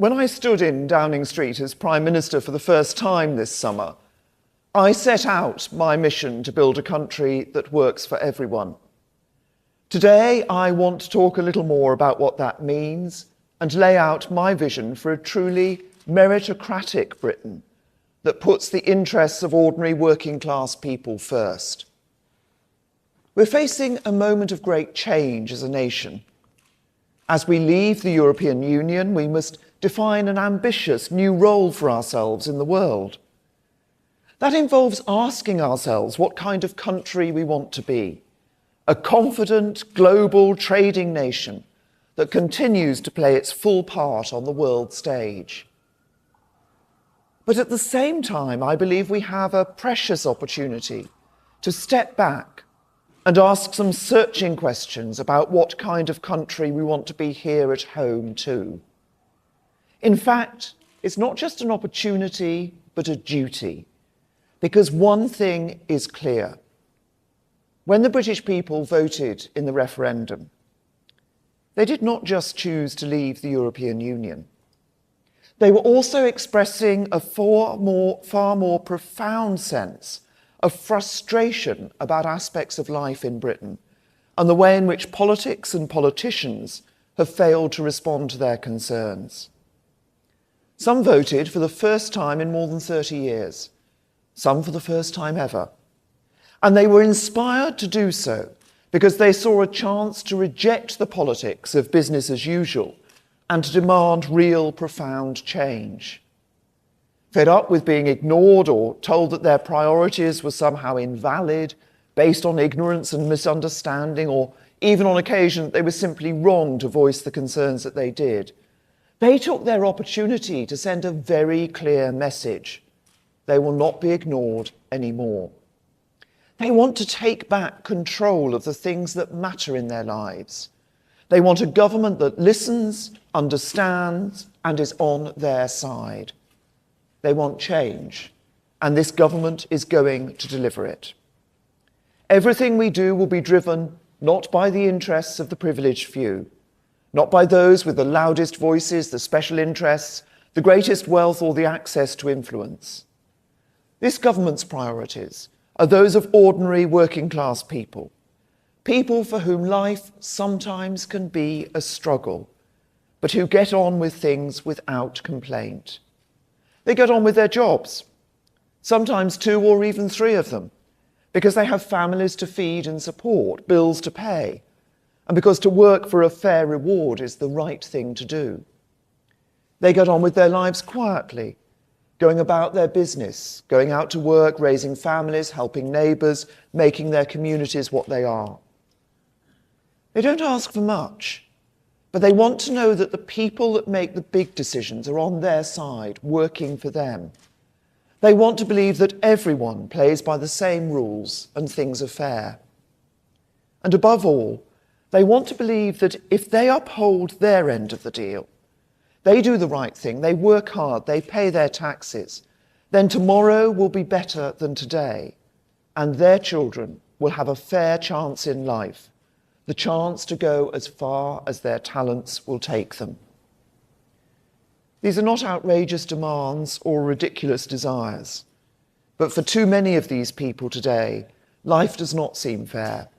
When I stood in Downing Street as Prime Minister for the first time this summer, I set out my mission to build a country that works for everyone. Today, I want to talk a little more about what that means and lay out my vision for a truly meritocratic Britain that puts the interests of ordinary working class people first. We're facing a moment of great change as a nation. As we leave the European Union, we must define an ambitious new role for ourselves in the world. That involves asking ourselves what kind of country we want to be. A confident, global trading nation that continues to play its full part on the world stage. But at the same time, I believe we have a precious opportunity to step back and ask some searching questions about what kind of country we want to be here at home too. In fact, it's not just an opportunity, but a duty, because one thing is clear. When the British people voted in the referendum, they did not just choose to leave the European Union. They were also expressing a far more profound sense of frustration about aspects of life in Britain and the way in which politics and politicians have failed to respond to their concerns. Some voted for the first time in more than 30 years, some for the first time ever. And they were inspired to do so because they saw a chance to reject the politics of business as usual and to demand real, profound change. Fed up with being ignored or told that their priorities were somehow invalid, based on ignorance and misunderstanding, or even on occasion that they were simply wrong to voice the concerns that they did, they took their opportunity to send a very clear message. They will not be ignored anymore. They want to take back control of the things that matter in their lives. They want a government that listens, understands, and is on their side. They want change, and this government is going to deliver it. Everything we do will be driven not by the interests of the privileged few, not by those with the loudest voices, the special interests, the greatest wealth, or the access to influence. This government's priorities are those of ordinary working class people, people for whom life sometimes can be a struggle, but who get on with things without complaint. They get on with their jobs, sometimes 2 or even 3 of them, because they have families to feed and support, bills to pay, and because to work for a fair reward is the right thing to do. They get on with their lives quietly, going about their business, going out to work, raising families, helping neighbours, making their communities what they are. They don't ask for much, but they want to know that the people that make the big decisions are on their side, working for them. They want to believe that everyone plays by the same rules and things are fair. And above all, they want to believe that if they uphold their end of the deal, they do the right thing, they work hard, they pay their taxes, then tomorrow will be better than today, and their children will have a fair chance in life, the chance to go as far as their talents will take them. These are not outrageous demands or ridiculous desires, but for too many of these people today, life does not seem fair.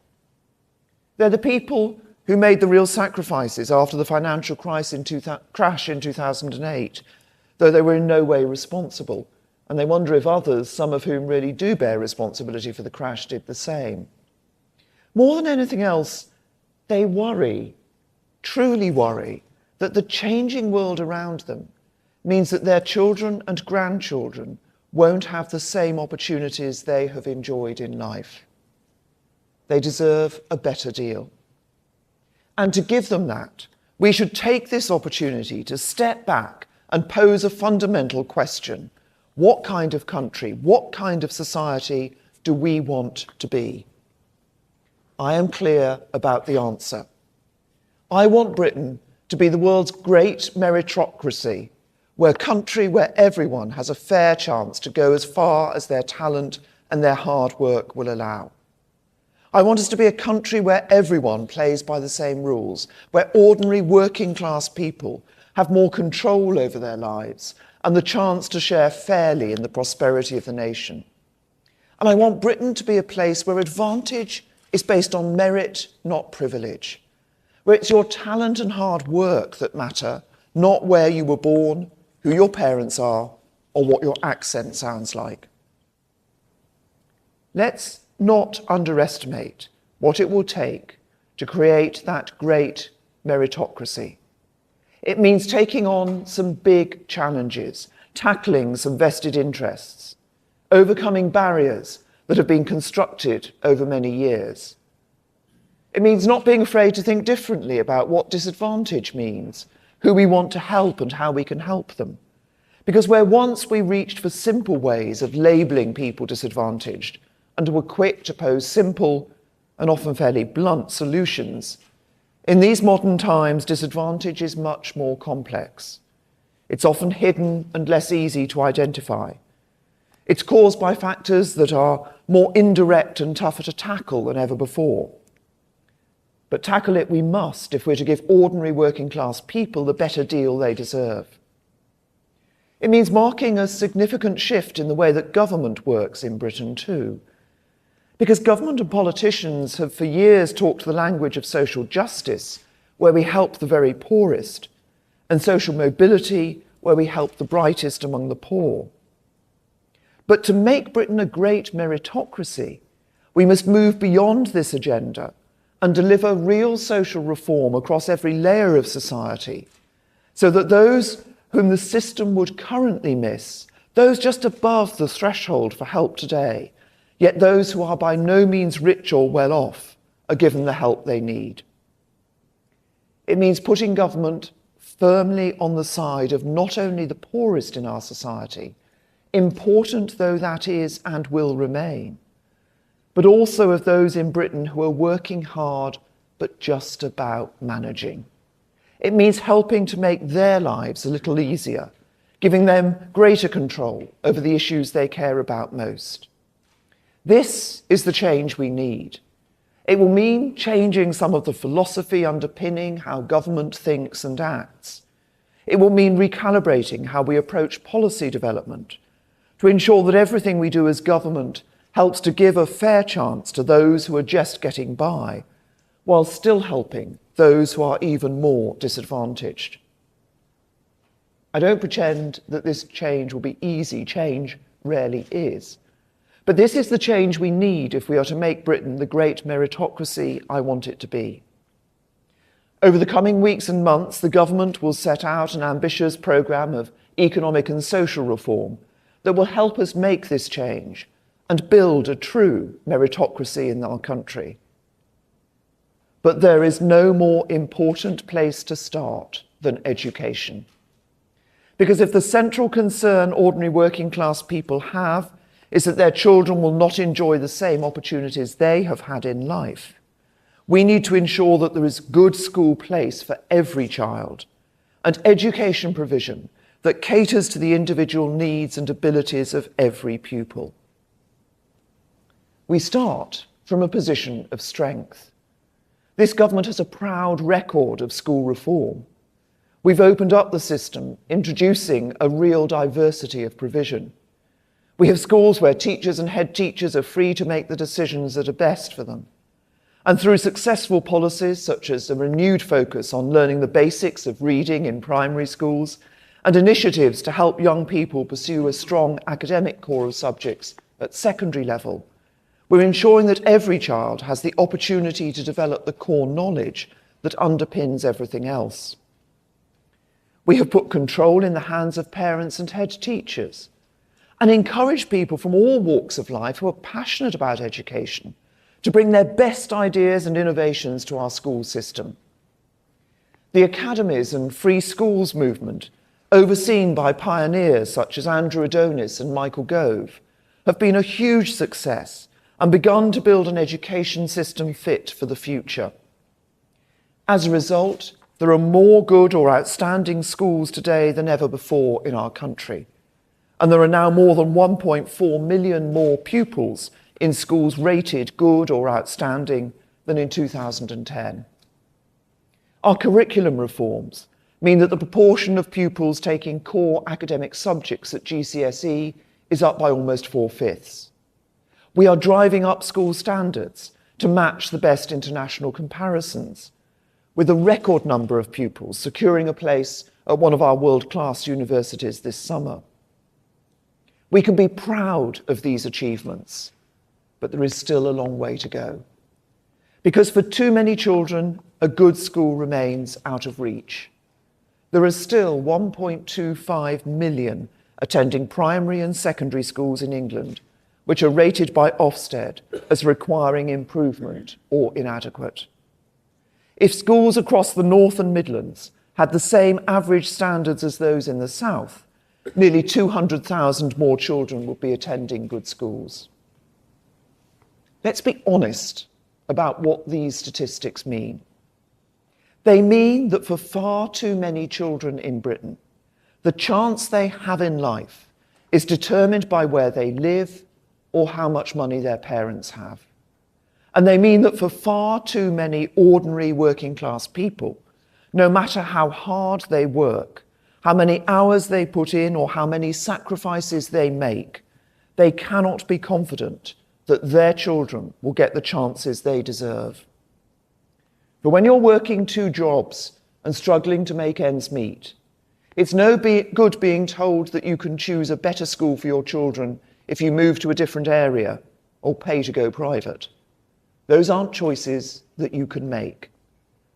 They're the people who made the real sacrifices after the financial crash in 2008, though they were in no way responsible, and they wonder if others, some of whom really do bear responsibility for the crash, did the same. More than anything else, they worry, truly worry, that the changing world around them means that their children and grandchildren won't have the same opportunities they have enjoyed in life. They deserve a better deal. And to give them that, we should take this opportunity to step back and pose a fundamental question. What kind of country, what kind of society do we want to be? I am clear about the answer. I want Britain to be the world's great meritocracy, where everyone has a fair chance to go as far as their talent and their hard work will allow. I want us to be a country where everyone plays by the same rules, where ordinary working class people have more control over their lives, and the chance to share fairly in the prosperity of the nation. And I want Britain to be a place where advantage is based on merit, not privilege, where it's your talent and hard work that matter, not where you were born, who your parents are, or what your accent sounds like. Let's not underestimate what it will take to create that great meritocracy. It means taking on some big challenges, tackling some vested interests, overcoming barriers that have been constructed over many years. It means not being afraid to think differently about what disadvantage means, who we want to help and how we can help them. Because where once we reached for simple ways of labelling people disadvantaged and were quick to pose simple and often fairly blunt solutions, in these modern times, disadvantage is much more complex. It's often hidden and less easy to identify. It's caused by factors that are more indirect and tougher to tackle than ever before. But tackle it we must if we're to give ordinary working class people the better deal they deserve. It means marking a significant shift in the way that government works in Britain too. Because government and politicians have for years talked the language of social justice, where we help the very poorest, and social mobility, where we help the brightest among the poor. But to make Britain a great meritocracy, we must move beyond this agenda and deliver real social reform across every layer of society, so that those whom the system would currently miss, those just above the threshold for help today, yet those who are by no means rich or well off, are given the help they need. It means putting government firmly on the side of not only the poorest in our society, important though that is and will remain, but also of those in Britain who are working hard but just about managing. It means helping to make their lives a little easier, giving them greater control over the issues they care about most. This is the change we need. It will mean changing some of the philosophy underpinning how government thinks and acts. It will mean recalibrating how we approach policy development to ensure that everything we do as government helps to give a fair chance to those who are just getting by, while still helping those who are even more disadvantaged. I don't pretend that this change will be easy. Change rarely is. But this is the change we need if we are to make Britain the great meritocracy I want it to be. Over the coming weeks and months, the government will set out an ambitious programme of economic and social reform that will help us make this change and build a true meritocracy in our country. But there is no more important place to start than education. Because if the central concern ordinary working class people have is that their children will not enjoy the same opportunities they have had in life, we need to ensure that there is good school place for every child and education provision that caters to the individual needs and abilities of every pupil. We start from a position of strength. This government has a proud record of school reform. We've opened up the system, introducing a real diversity of provision. We have schools where teachers and head teachers are free to make the decisions that are best for them. And through successful policies such as a renewed focus on learning the basics of reading in primary schools and initiatives to help young people pursue a strong academic core of subjects at secondary level, we're ensuring that every child has the opportunity to develop the core knowledge that underpins everything else. We have put control in the hands of parents and head teachers and encourage people from all walks of life who are passionate about education to bring their best ideas and innovations to our school system. The academies and free schools movement, overseen by pioneers such as Andrew Adonis and Michael Gove, have been a huge success and begun to build an education system fit for the future. As a result, there are more good or outstanding schools today than ever before in our country. And there are now more than 1.4 million more pupils in schools rated good or outstanding than in 2010. Our curriculum reforms mean that the proportion of pupils taking core academic subjects at GCSE is up by almost 4/5. We are driving up school standards to match the best international comparisons, with a record number of pupils securing a place at one of our world-class universities this summer. We can be proud of these achievements, but there is still a long way to go. Because for too many children, a good school remains out of reach. There are still 1.25 million attending primary and secondary schools in England, which are rated by Ofsted as requiring improvement or inadequate. If schools across the North and Midlands had the same average standards as those in the South, nearly 200,000 more children would be attending good schools. Let's be honest about what these statistics mean. They mean that for far too many children in Britain, the chance they have in life is determined by where they live or how much money their parents have. And they mean that for far too many ordinary working class people, no matter how hard they work, how many hours they put in, or how many sacrifices they make, they cannot be confident that their children will get the chances they deserve. But when you're working 2 jobs and struggling to make ends meet, it's no good being told that you can choose a better school for your children if you move to a different area or pay to go private. Those aren't choices that you can make,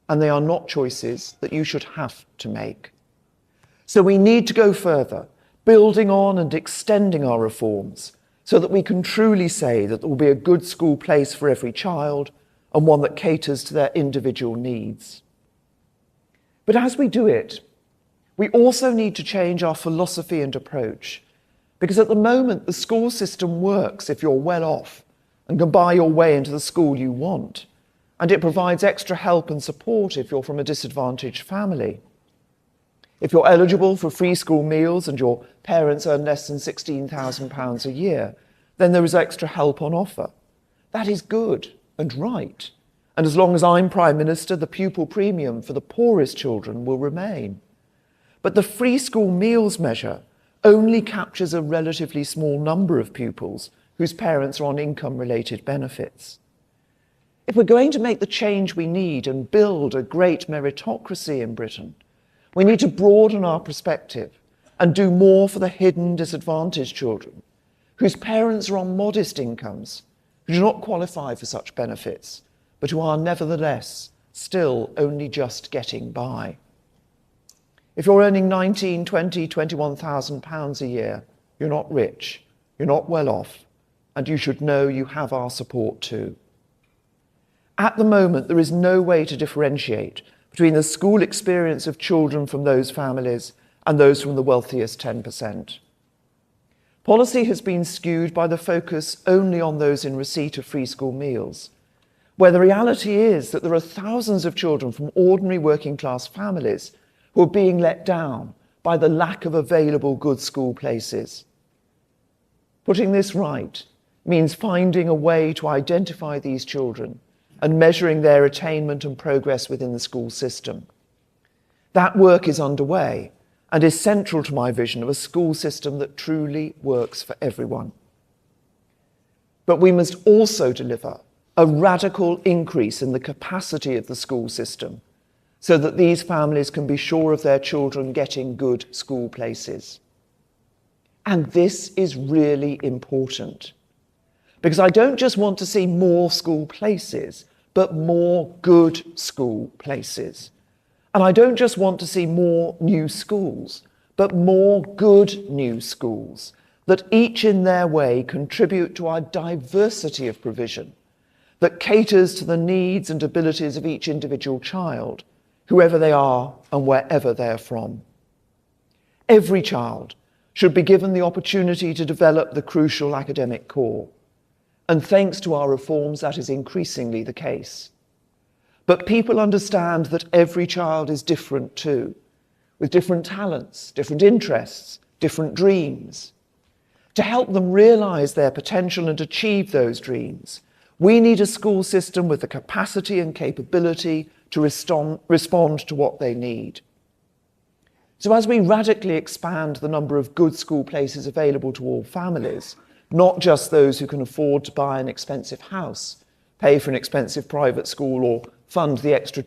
and they are not choices that you should have to make. So we need to go further, building on and extending our reforms so that we can truly say that there will be a good school place for every child and one that caters to their individual needs. But as we do it, we also need to change our philosophy and approach, because at the moment the school system works if you're well off and can buy your way into the school you want, and it provides extra help and support if you're from a disadvantaged family. If you're eligible for free school meals and your parents earn less than £16,000 a year, then there is extra help on offer. That is good and right. And as long as I'm Prime Minister, the pupil premium for the poorest children will remain. But the free school meals measure only captures a relatively small number of pupils whose parents are on income-related benefits. If we're going to make the change we need and build a great meritocracy in Britain, we need to broaden our perspective and do more for the hidden disadvantaged children whose parents are on modest incomes, who do not qualify for such benefits, but who are nevertheless still only just getting by. If you're earning £19,000, £20,000, £21,000 a year, you're not rich, you're not well off, and you should know you have our support too. At the moment, there is no way to differentiate between the school experience of children from those families and those from the wealthiest 10%. Policy has been skewed by the focus only on those in receipt of free school meals, where the reality is that there are thousands of children from ordinary working class families who are being let down by the lack of available good school places. Putting this right means finding a way to identify these children and measuring their attainment and progress within the school system. That work is underway and is central to my vision of a school system that truly works for everyone. But we must also deliver a radical increase in the capacity of the school system so that these families can be sure of their children getting good school places. And this is really important, because I don't just want to see more school places, but more good school places. And I don't just want to see more new schools, but more good new schools that each in their way contribute to our diversity of provision, that caters to the needs and abilities of each individual child, whoever they are and wherever they are from. Every child should be given the opportunity to develop the crucial academic core. And thanks to our reforms, that is increasingly the case. But people understand that every child is different too, with different talents, different interests, different dreams. To help them realise their potential and achieve those dreams, we need a school system with the capacity and capability to respond to what they need. So as we radically expand the number of good school places available to all families, not just those who can afford to buy an expensive house, pay for an expensive private school, or fund the extra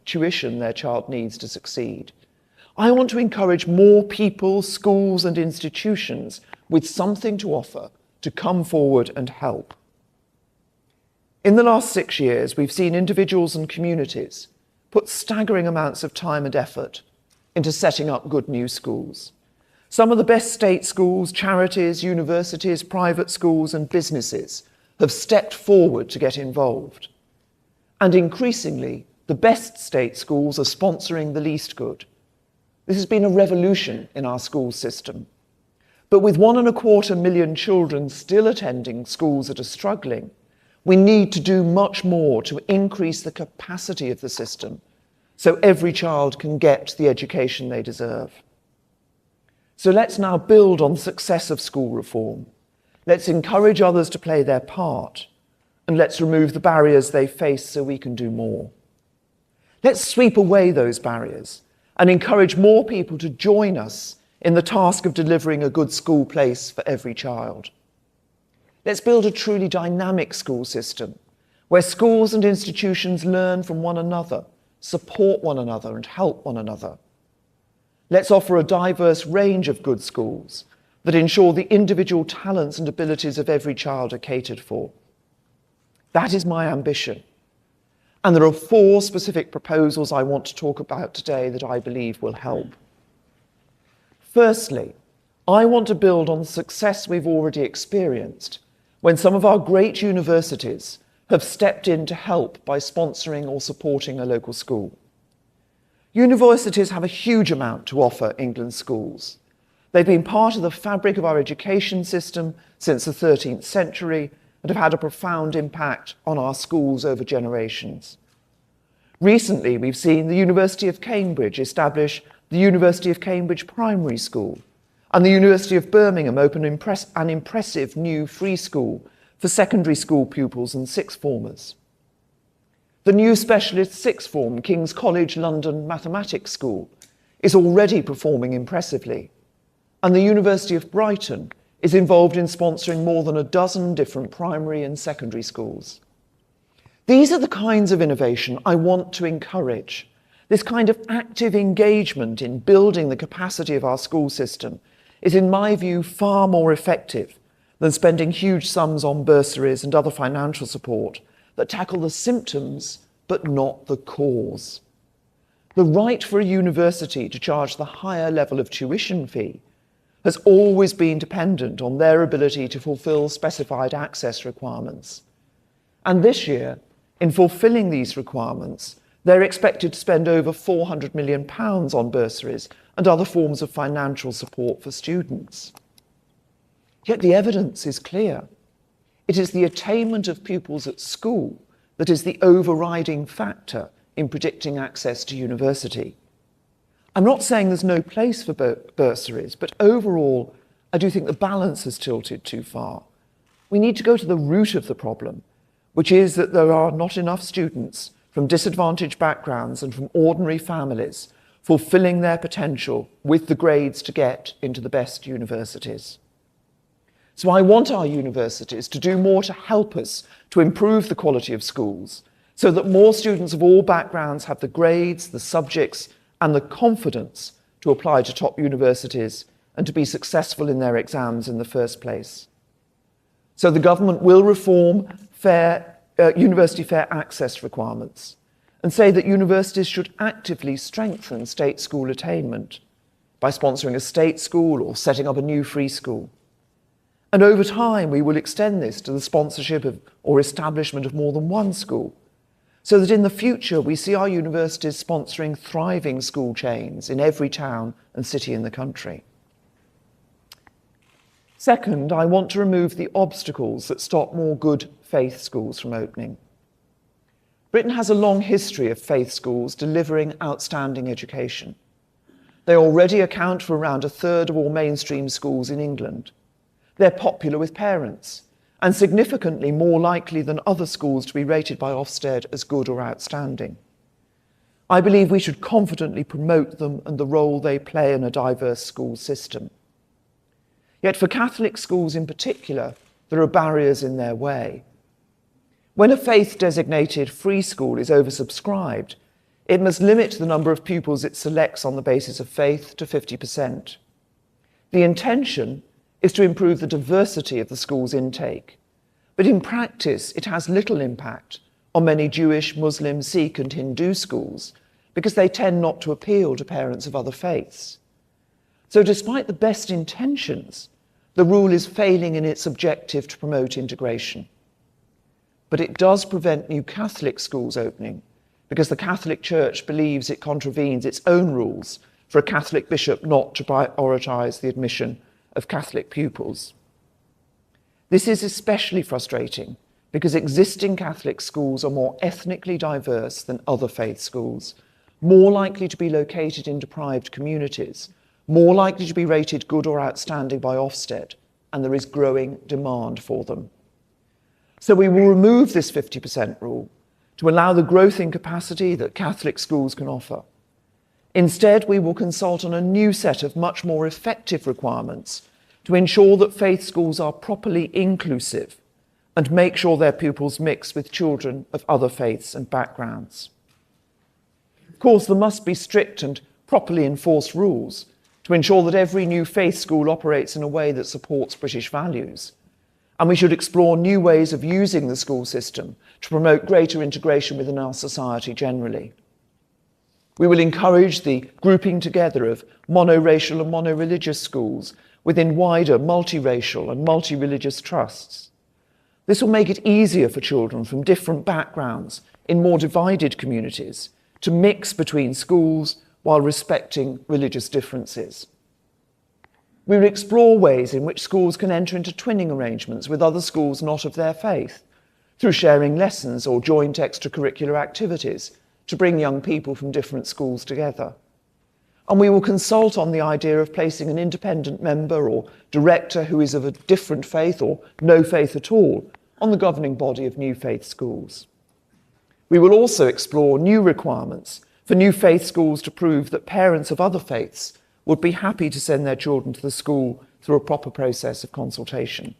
tuition their child needs to succeed, I want to encourage more people, schools and institutions with something to offer to come forward and help. In the last 6 years, we've seen individuals and communities put staggering amounts of time and effort into setting up good new schools. Some of the best state schools, charities, universities, private schools and businesses have stepped forward to get involved. And increasingly, the best state schools are sponsoring the least good. This has been a revolution in our school system. But with 1.25 million children still attending schools that are struggling, we need to do much more to increase the capacity of the system so every child can get the education they deserve. So let's now build on the success of school reform. Let's encourage others to play their part, and let's remove the barriers they face so we can do more. Let's sweep away those barriers and encourage more people to join us in the task of delivering a good school place for every child. Let's build a truly dynamic school system where schools and institutions learn from one another, support one another and help one another. Let's offer a diverse range of good schools that ensure the individual talents and abilities of every child are catered for. That is my ambition. And there are 4 specific proposals I want to talk about today that I believe will help. Firstly, I want to build on the success we've already experienced when some of our great universities have stepped in to help by sponsoring or supporting a local school. Universities have a huge amount to offer England's schools. They've been part of the fabric of our education system since the 13th century and have had a profound impact on our schools over generations. Recently, we've seen the University of Cambridge establish the University of Cambridge Primary School, and the University of Birmingham open an impressive new free school for secondary school pupils and sixth formers. The new specialist sixth form King's College London Mathematics School is already performing impressively, and the University of Brighton is involved in sponsoring more than a dozen different primary and secondary schools. These are the kinds of innovation I want to encourage. This kind of active engagement in building the capacity of our school system is, in my view, far more effective than spending huge sums on bursaries and other financial support that tackle the symptoms but not the cause. The right for a university to charge the higher level of tuition fee has always been dependent on their ability to fulfil specified access requirements. And this year, in fulfilling these requirements, they're expected to spend over £400 million on bursaries and other forms of financial support for students. Yet the evidence is clear. It is the attainment of pupils at school that is the overriding factor in predicting access to university. I'm not saying there's no place for bursaries, but overall, I do think the balance has tilted too far. We need to go to the root of the problem, which is that there are not enough students from disadvantaged backgrounds and from ordinary families fulfilling their potential with the grades to get into the best universities. So I want our universities to do more to help us to improve the quality of schools so that more students of all backgrounds have the grades, the subjects, and the confidence to apply to top universities and to be successful in their exams in the first place. So the government will reform university fair access requirements and say that universities should actively strengthen state school attainment by sponsoring a state school or setting up a new free school. And over time, we will extend this to the sponsorship of or establishment of more than one school, so that in the future we see our universities sponsoring thriving school chains in every town and city in the country. Second, I want to remove the obstacles that stop more good faith schools from opening. Britain has a long history of faith schools delivering outstanding education. They already account for around 1/3 of all mainstream schools in England. They're popular with parents and significantly more likely than other schools to be rated by Ofsted as good or outstanding. I believe we should confidently promote them and the role they play in a diverse school system. Yet for Catholic schools in particular, there are barriers in their way. When a faith-designated free school is oversubscribed, it must limit the number of pupils it selects on the basis of faith to 50%. The intention is to improve the diversity of the school's intake, but in practice it has little impact on many Jewish, Muslim, Sikh and Hindu schools because they tend not to appeal to parents of other faiths. So despite the best intentions, the rule is failing in its objective to promote integration. But it does prevent new Catholic schools opening because the Catholic Church believes it contravenes its own rules for a Catholic bishop not to prioritise the admission of Catholic pupils. This is especially frustrating because existing Catholic schools are more ethnically diverse than other faith schools, more likely to be located in deprived communities, more likely to be rated good or outstanding by Ofsted, and there is growing demand for them. So we will remove this 50% rule to allow the growth in capacity that Catholic schools can offer. Instead, we will consult on a new set of much more effective requirements to ensure that faith schools are properly inclusive and make sure their pupils mix with children of other faiths and backgrounds. Of course, there must be strict and properly enforced rules to ensure that every new faith school operates in a way that supports British values. And we should explore new ways of using the school system to promote greater integration within our society generally. We will encourage the grouping together of monoracial and monoreligious schools within wider multiracial and multi-religious trusts. This will make it easier for children from different backgrounds in more divided communities to mix between schools while respecting religious differences. We will explore ways in which schools can enter into twinning arrangements with other schools not of their faith, through sharing lessons or joint extracurricular activities to bring young people from different schools together. And we will consult on the idea of placing an independent member or director who is of a different faith or no faith at all on the governing body of new faith schools. We will also explore new requirements for new faith schools to prove that parents of other faiths would be happy to send their children to the school through a proper process of consultation.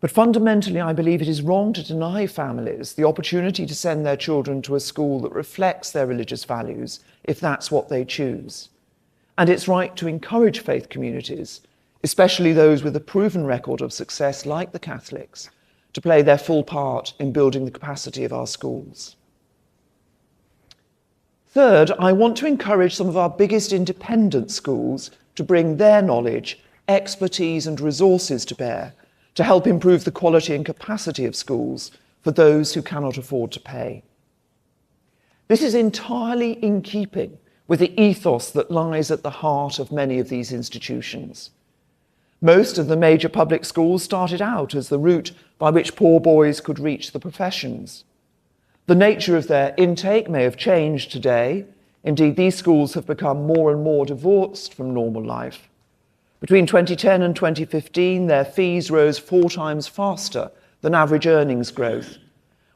But fundamentally, I believe it is wrong to deny families the opportunity to send their children to a school that reflects their religious values, if that's what they choose. And it's right to encourage faith communities, especially those with a proven record of success like the Catholics, to play their full part in building the capacity of our schools. Third, I want to encourage some of our biggest independent schools to bring their knowledge, expertise and resources to bear to help improve the quality and capacity of schools for those who cannot afford to pay. This is entirely in keeping with the ethos that lies at the heart of many of these institutions. Most of the major public schools started out as the route by which poor boys could reach the professions. The nature of their intake may have changed today. Indeed, these schools have become more and more divorced from normal life. Between 2010 and 2015, their fees rose 4 times faster than average earnings growth,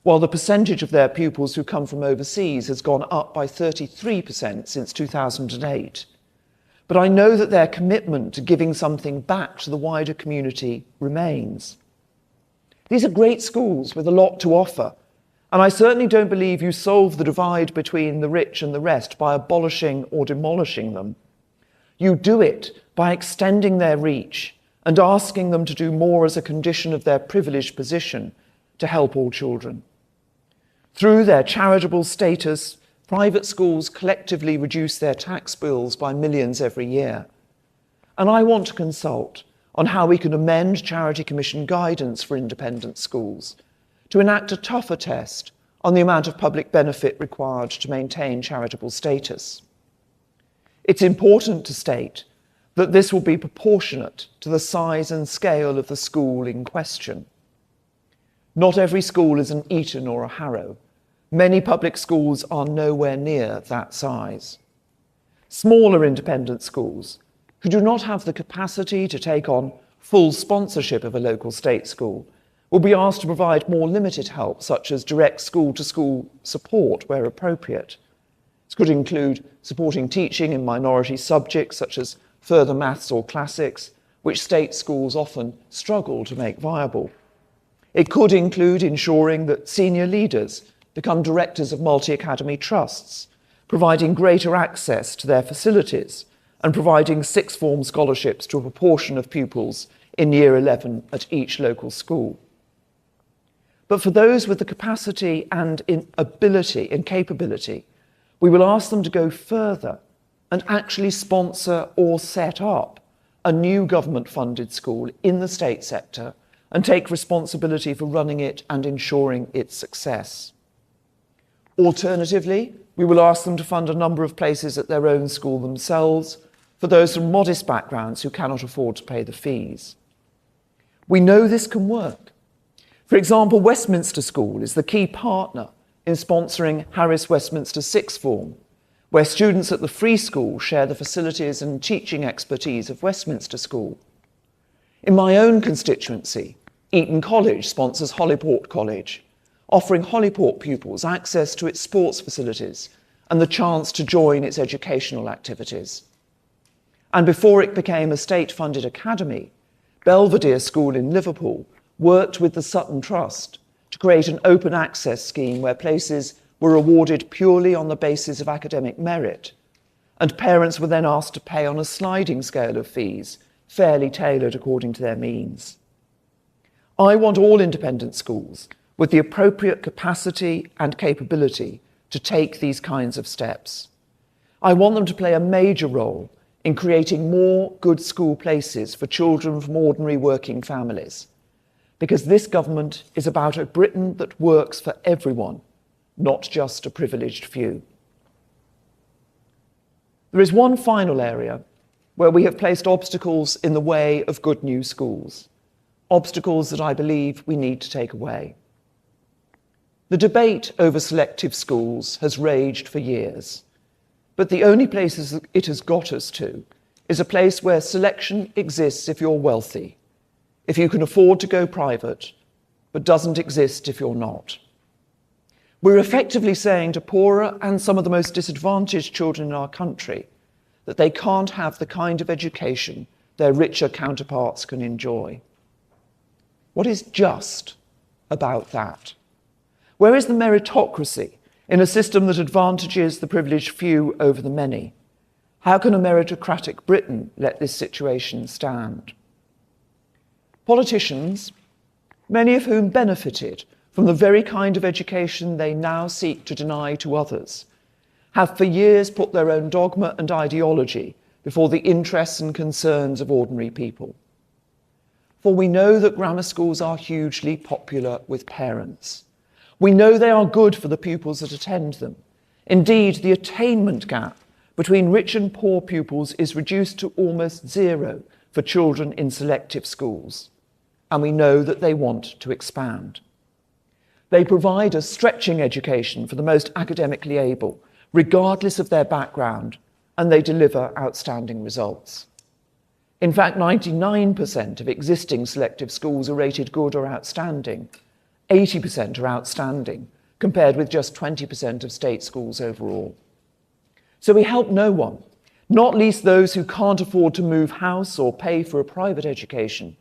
while the percentage of their pupils who come from overseas has gone up by 33% since 2008. But I know that their commitment to giving something back to the wider community remains. These are great schools with a lot to offer, and I certainly don't believe you solve the divide between the rich and the rest by abolishing or demolishing them. You do it by extending their reach and asking them to do more as a condition of their privileged position to help all children. Through their charitable status, private schools collectively reduce their tax bills by millions every year. And I want to consult on how we can amend Charity Commission guidance for independent schools to enact a tougher test on the amount of public benefit required to maintain charitable status. It's important to state that this will be proportionate to the size and scale of the school in question. Not every school is an Eton or a Harrow. Many public schools are nowhere near that size. Smaller independent schools, who do not have the capacity to take on full sponsorship of a local state school, We'll be asked to provide more limited help, such as direct school-to-school support where appropriate. This could include supporting teaching in minority subjects, such as further maths or classics, which state schools often struggle to make viable. It could include ensuring that senior leaders become directors of multi-academy trusts, providing greater access to their facilities and providing sixth form scholarships to a proportion of pupils in Year 11 at each local school. But for those with the capacity and ability and capability, we will ask them to go further and actually sponsor or set up a new government-funded school in the state sector and take responsibility for running it and ensuring its success. Alternatively, we will ask them to fund a number of places at their own school themselves for those from modest backgrounds who cannot afford to pay the fees. We know this can work. For example, Westminster School is the key partner in sponsoring Harris Westminster Sixth Form, where students at the free school share the facilities and teaching expertise of Westminster School. In my own constituency, Eton College sponsors Holyport College, offering Holyport pupils access to its sports facilities and the chance to join its educational activities. And before it became a state-funded academy, Belvedere School in Liverpool worked with the Sutton Trust to create an open access scheme where places were awarded purely on the basis of academic merit, and parents were then asked to pay on a sliding scale of fees, fairly tailored according to their means. I want all independent schools with the appropriate capacity and capability to take these kinds of steps. I want them to play a major role in creating more good school places for children from ordinary working families, because this government is about a Britain that works for everyone, not just a privileged few. There is one final area where we have placed obstacles in the way of good new schools, obstacles that I believe we need to take away. The debate over selective schools has raged for years, but the only places it has got us to is a place where selection exists if you're wealthy, if you can afford to go private, but doesn't exist if you're not. We're effectively saying to poorer and some of the most disadvantaged children in our country that they can't have the kind of education their richer counterparts can enjoy. What is just about that? Where is the meritocracy in a system that advantages the privileged few over the many? How can a meritocratic Britain let this situation stand? Politicians, many of whom benefited from the very kind of education they now seek to deny to others, have for years put their own dogma and ideology before the interests and concerns of ordinary people. For we know that grammar schools are hugely popular with parents. We know they are good for the pupils that attend them. Indeed, the attainment gap between rich and poor pupils is reduced to almost zero for children in selective schools, and we know that they want to expand. They provide a stretching education for the most academically able, regardless of their background, and they deliver outstanding results. In fact, 99% of existing selective schools are rated good or outstanding. 80% are outstanding, compared with just 20% of state schools overall. So we help no one, not least those who can't afford to move house or pay for a private education,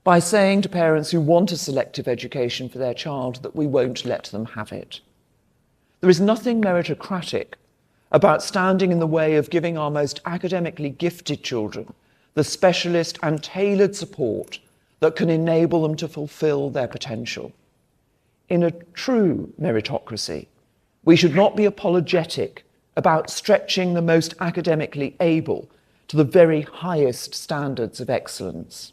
by saying to parents who want a selective education for their child that we won't let them have it. There is nothing meritocratic about standing in the way of giving our most academically gifted children the specialist and tailored support that can enable them to fulfill their potential. In a true meritocracy, we should not be apologetic about stretching the most academically able to the very highest standards of excellence.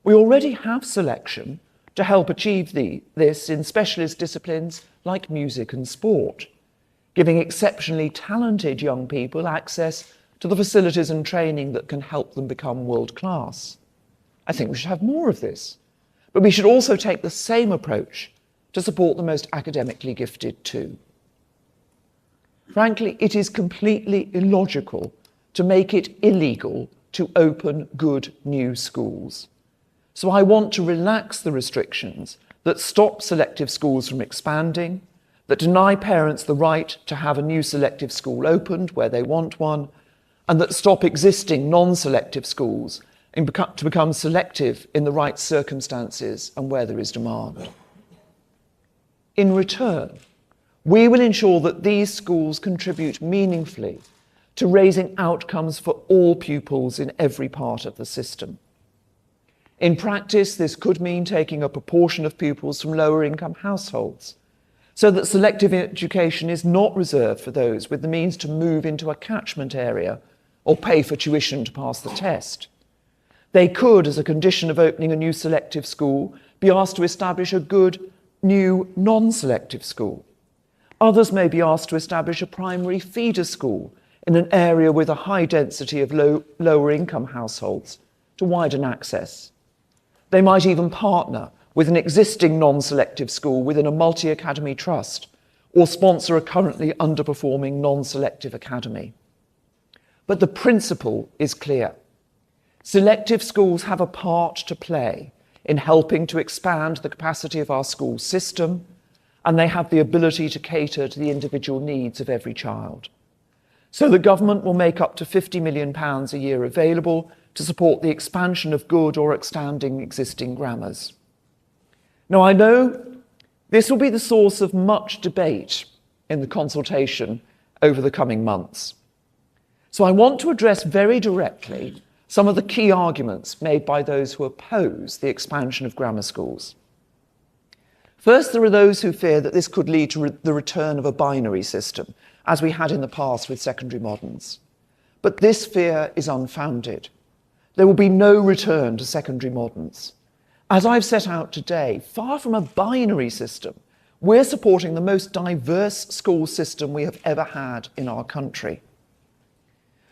We already have selection to help achieve this in specialist disciplines like music and sport, giving exceptionally talented young people access to the facilities and training that can help them become world-class. I think we should have more of this, but we should also take the same approach to support the most academically gifted too. Frankly, it is completely illogical to make it illegal to open good new schools. So I want to relax the restrictions that stop selective schools from expanding, that deny parents the right to have a new selective school opened where they want one, and that stop existing non-selective schools to become selective in the right circumstances and where there is demand. In return, we will ensure that these schools contribute meaningfully to raising outcomes for all pupils in every part of the system. In practice, this could mean taking a proportion of pupils from lower income households, so that selective education is not reserved for those with the means to move into a catchment area or pay for tuition to pass the test. They could, as a condition of opening a new selective school, be asked to establish a good new non-selective school. Others may be asked to establish a primary feeder school in an area with a high density of lower income households to widen access. They might even partner with an existing non-selective school within a multi-academy trust or sponsor a currently underperforming non-selective academy. But the principle is clear. Selective schools have a part to play in helping to expand the capacity of our school system, and they have the ability to cater to the individual needs of every child. So the government will make up to £50 million a year available to support the expansion of good or outstanding existing grammars. Now, I know this will be the source of much debate in the consultation over the coming months. So I want to address very directly some of the key arguments made by those who oppose the expansion of grammar schools. First, there are those who fear that this could lead to the return of a binary system, as we had in the past with secondary moderns. But this fear is unfounded. There will be no return to secondary moderns. As I've set out today, far from a binary system, we're supporting the most diverse school system we have ever had in our country.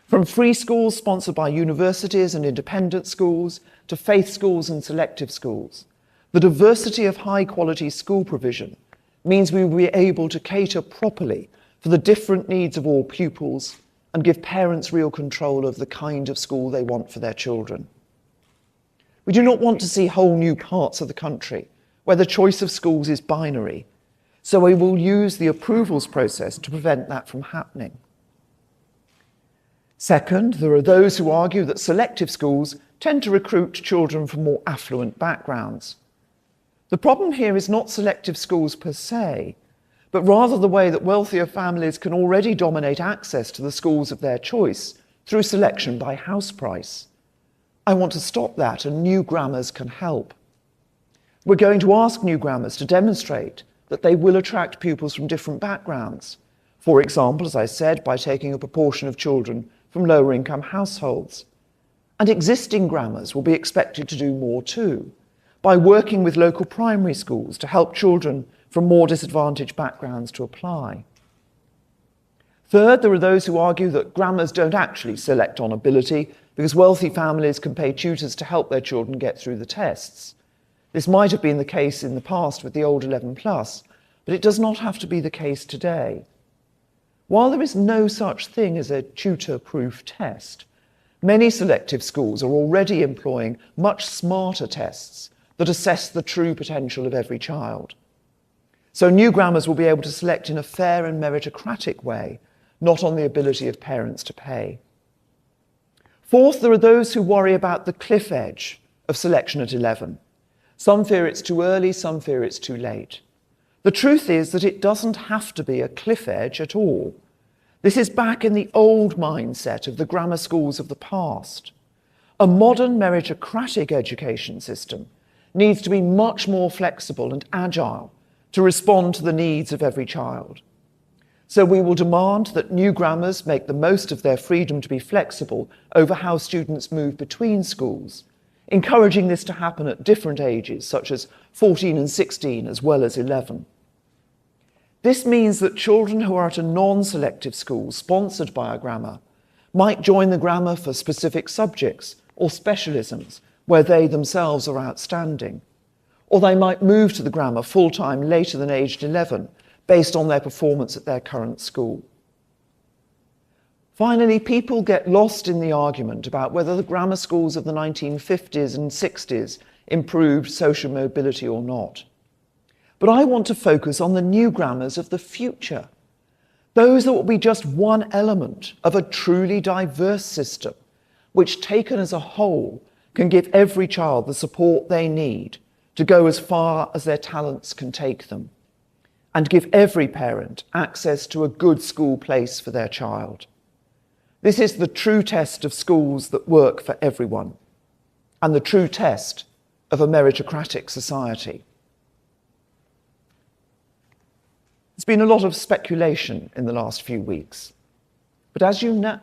From free schools sponsored by universities and independent schools to faith schools and selective schools, the diversity of high-quality school provision means we will be able to cater properly for the different needs of all pupils and give parents real control of the kind of school they want for their children. We do not want to see whole new parts of the country where the choice of schools is binary, so we will use the approvals process to prevent that from happening. Second, there are those who argue that selective schools tend to recruit children from more affluent backgrounds. The problem here is not selective schools per se, but rather the way that wealthier families can already dominate access to the schools of their choice through selection by house price. I want to stop that, and new grammars can help. We're going to ask new grammars to demonstrate that they will attract pupils from different backgrounds. For example, as I said, by taking a proportion of children from lower income households. And existing grammars will be expected to do more too, by working with local primary schools to help children from more disadvantaged backgrounds to apply. Third, there are those who argue that grammars don't actually select on ability because wealthy families can pay tutors to help their children get through the tests. This might have been the case in the past with the old 11+, but it does not have to be the case today. While there is no such thing as a tutor-proof test, many selective schools are already employing much smarter tests that assess the true potential of every child. So new grammars will be able to select in a fair and meritocratic way, not on the ability of parents to pay. Fourth, there are those who worry about the cliff edge of selection at 11. Some fear it's too early, some fear it's too late. The truth is that it doesn't have to be a cliff edge at all. This is back in the old mindset of the grammar schools of the past. A modern meritocratic education system needs to be much more flexible and agile to respond to the needs of every child. So we will demand that new grammars make the most of their freedom to be flexible over how students move between schools, encouraging this to happen at different ages, such as 14 and 16 as well as 11. This means that children who are at a non-selective school sponsored by a grammar might join the grammar for specific subjects or specialisms where they themselves are outstanding. Or they might move to the grammar full-time later than aged 11 based on their performance at their current school. Finally, people get lost in the argument about whether the grammar schools of the 1950s and 60s improved social mobility or not. But I want to focus on the new grammars of the future, those that will be just one element of a truly diverse system, which taken as a whole can give every child the support they need to go as far as their talents can take them, and give every parent access to a good school place for their child. This is the true test of schools that work for everyone, and the true test of a meritocratic society. There's been a lot of speculation in the last few weeks, but as you know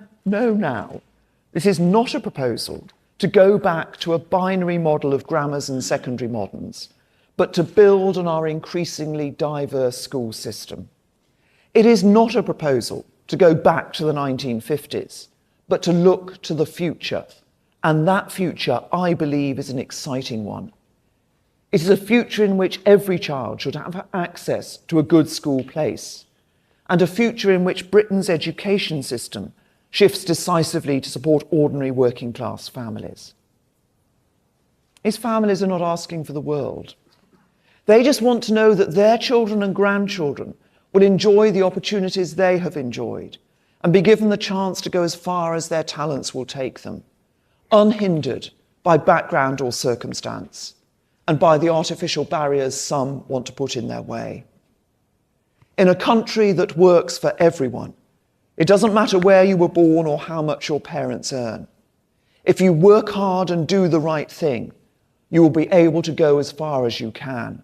now, this is not a proposal to go back to a binary model of grammars and secondary moderns, but to build on our increasingly diverse school system. It is not a proposal to go back to the 1950s, but to look to the future. And that future, I believe, is an exciting one. It is a future in which every child should have access to a good school place, and a future in which Britain's education system shifts decisively to support ordinary working class families. His families are not asking for the world. They just want to know that their children and grandchildren will enjoy the opportunities they have enjoyed and be given the chance to go as far as their talents will take them, unhindered by background or circumstance, and by the artificial barriers some want to put in their way. In a country that works for everyone, it doesn't matter where you were born or how much your parents earn. If you work hard and do the right thing, you will be able to go as far as you can.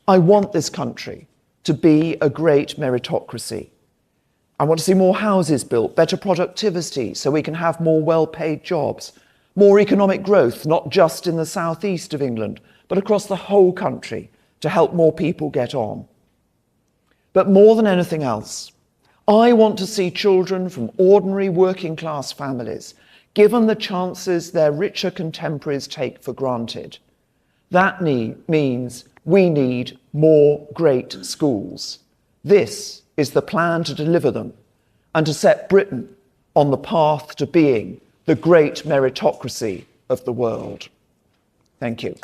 I want this country to be a great meritocracy. I want to see more houses built, better productivity, so we can have more well-paid jobs, more economic growth, not just in the southeast of England, but across the whole country, to help more people get on. But more than anything else, I want to see children from ordinary working class families given the chances their richer contemporaries take for granted. That means we need more great schools. This is the plan to deliver them and to set Britain on the path to being the great meritocracy of the world. Thank you.